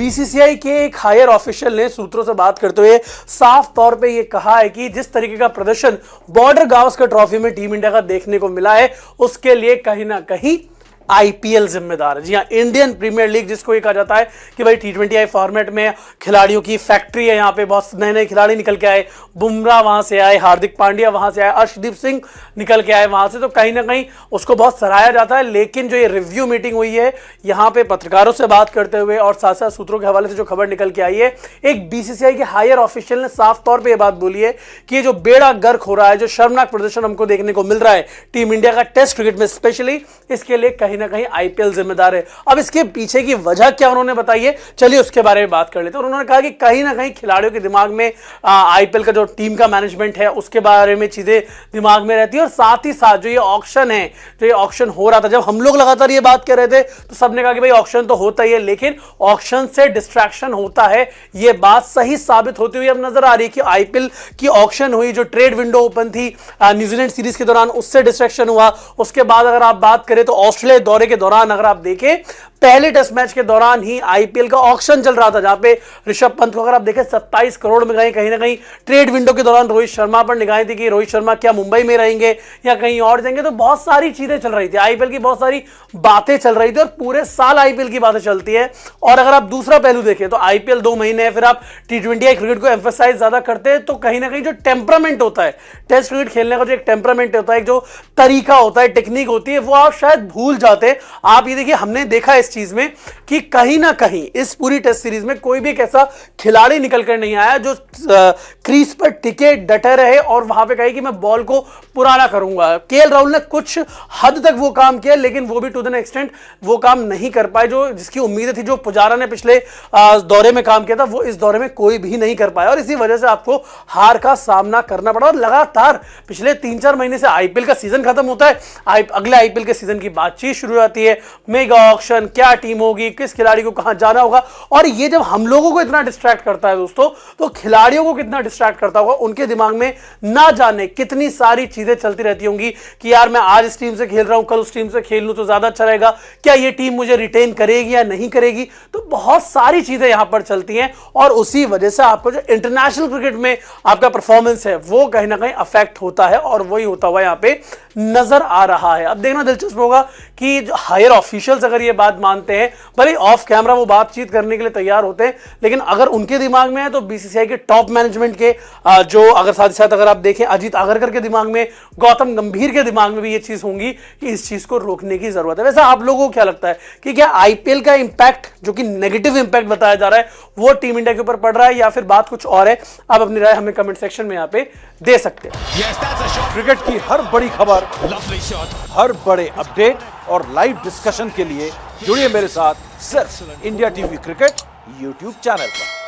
BCCI के एक higher official ने सूत्रों से बात करते हुए साफ तौर पे ये कहा है कि जिस तरीके का प्रदर्शन बॉर्डर गावस्कर ट्रॉफी में टीम इंडिया का देखने को मिला है, उसके लिए कहीं ना कहीं आईपीएल जिम्मेदार है। जी हाँ, इंडियन प्रीमियर लीग, जिसको ये कहा जाता है कि भाई T20I फॉर्मेट में खिलाड़ियों की फैक्ट्री है। यहाँ पे बहुत नए नए खिलाड़ी निकल के आए, बुमराह वहां से आए, हार्दिक पांड्या वहां से आए, अर्शदीप सिंह निकल के आए वहां से, तो कहीं ना कहीं उसको बहुत सराहा जाता है। लेकिन जो ये रिव्यू मीटिंग हुई है, यहाँ पे पत्रकारों से बात करते हुए और साथ साथ सूत्रों के हवाले से जो खबर निकल के आई है, एक बीसीसीआई के हायर ऑफिशियल ने साफ तौर पर यह बात बोली है कि ये जो बेड़ा गर्क हो रहा है, जो शर्मनाक प्रदर्शन हमको देखने को मिल रहा है टीम इंडिया का टेस्ट क्रिकेट में स्पेशली, इसके लिए कहीं ना कहीं आईपीएल जिम्मेदार है। अब इसके पीछे की वजह क्या उन्होंने बताई है, चलिए उसके बारे में बात कर लेते हैं। उन्होंने कहा कि कहीं ना कहीं खिलाड़ियों के दिमाग में आईपीएल का जो टीम का मैनेजमेंट है उसके बारे में चीजें दिमाग में रहती है, और साथ ही साथ जो ये ऑक्शन है, जो ये ऑक्शन हो रहा था, जब हम लोग लगातार ये बात कर रहे थे तो सबने कहा कि भाई ऑक्शन तो होता ही है, लेकिन ऑक्शन से डिस्ट्रैक्शन होता है। ये बात सही साबित होती हुई अब नजर आ रही है कि आईपीएल की ऑक्शन हुई, जो ट्रेड विंडो ओपन थी न्यूजीलैंड सीरीज के दौरान, उससे डिस्ट्रैक्शन हुआ। उसके बाद अगर आप बात करें तो ऑस्ट्रेलिया दौरे के दौरान अगर आप देखें, पहले टेस्ट मैच के दौरान ही आईपीएल का ऑक्शन चल रहा था, जहां पे ऋषभ पंत को अगर आप देखें 27 करोड़ में गए। कहीं ना कहीं ट्रेड विंडो के दौरान रोहित शर्मा पर निगाहें थी कि रोहित शर्मा क्या मुंबई में रहेंगे या कहीं और जाएंगे। तो बहुत सारी चीजें चल रही थी, आईपीएल की बहुत सारी बातें चल रही थी, और पूरे साल आईपीएल की बातें चलती है। और अगर आप दूसरा पहलू देखें तो आईपीएल 2 महीने है, फिर आप T20I क्रिकेट को एम्फेसाइज ज्यादा करते हैं, तो कहीं ना कहीं जो टेम्परामेंट होता है टेस्ट क्रिकेट खेलने का, जो एक टेम्परामेंट होता है, जो तरीका होता है, टेक्निक होती है, वो आप शायद भूल जाते हैं। आप ये देखिए, हमने देखा इस चीज में कि कहीं ना कहीं इस पूरी टेस्ट सीरीज में कोई भी एक ऐसा खिलाड़ी निकल कर नहीं आया जो क्रीज पर टिके डटे रहे और वहां पे कहे कि मैं बॉल को पुराना करूंगा। केएल राहुल ने कुछ हद तक वो काम किया, लेकिन वो भी टू द एक्सटेंट वो काम नहीं कर पाए जो जिसकी उम्मीदें थी। जो पुजारा ने पिछले दौरे में काम किया था, वो इस दौरे में कोई भी नहीं कर पाया, और इसी वजह से आपको हार का सामना करना पड़ा। और लगातार पिछले 3-4 महीने से आईपीएल का सीजन खत्म होता है, अगले आईपीएल के सीजन की बातचीत शुरू हो जाती है, मेगा ऑक्शन, क्या टीम होगी, किस खिलाड़ी को कहां जाना होगा। और ये जब हम लोगों को इतना डिस्ट्रैक्ट करता है दोस्तों, तो खिलाड़ियों को कितना डिस्ट्रैक्ट करता होगा। उनके दिमाग में ना जाने कितनी सारी चीजें चलती रहती होंगी कि यार मैं आज इस टीम से खेल रहा हूं, कल उस टीम से खेल लूं तो ज्यादा अच्छा रहेगा, क्या ये टीम मुझे रिटेन करेगी या नहीं करेगी। तो बहुत सारी चीजें यहां पर चलती हैं, और उसी वजह से आपको जो इंटरनेशनल क्रिकेट में आपका परफॉर्मेंस है वो कहीं ना कहीं अफेक्ट होता है, और वही होता हुआ यहां पे नजर आ रहा है। अब देखना दिलचस्प होगा कि जो हायर ऑफिशियल्स अगर ये बात मानते हैं, भले ऑफ कैमरा वो बातचीत करने के लिए तैयार होते हैं, लेकिन अगर उनके दिमाग में है तो बीसीसीआई के टॉप मैनेजमेंट के जो अगर साथ ही साथ अगर आप देखें अजीत आगरकर के दिमाग में, गौतम गंभीर के दिमाग में भी ये चीज होंगी कि इस चीज को रोकने की जरूरत है। वैसे आप लोगों को क्या लगता है कि क्या आईपीएल का इंपैक्ट, जो कि नेगेटिव इंपैक्ट बताया जा रहा है, वो टीम इंडिया के ऊपर पड़ रहा है, या फिर बात कुछ और है? आप अपनी राय हमें कमेंट सेक्शन में यहाँ पे दे सकते हैं। क्रिकेट की हर बड़ी खबर, हर बड़े अपडेट और लाइव डिस्कशन के लिए जुड़िए मेरे साथ सिर्फ India TV cricket YouTube channel पर।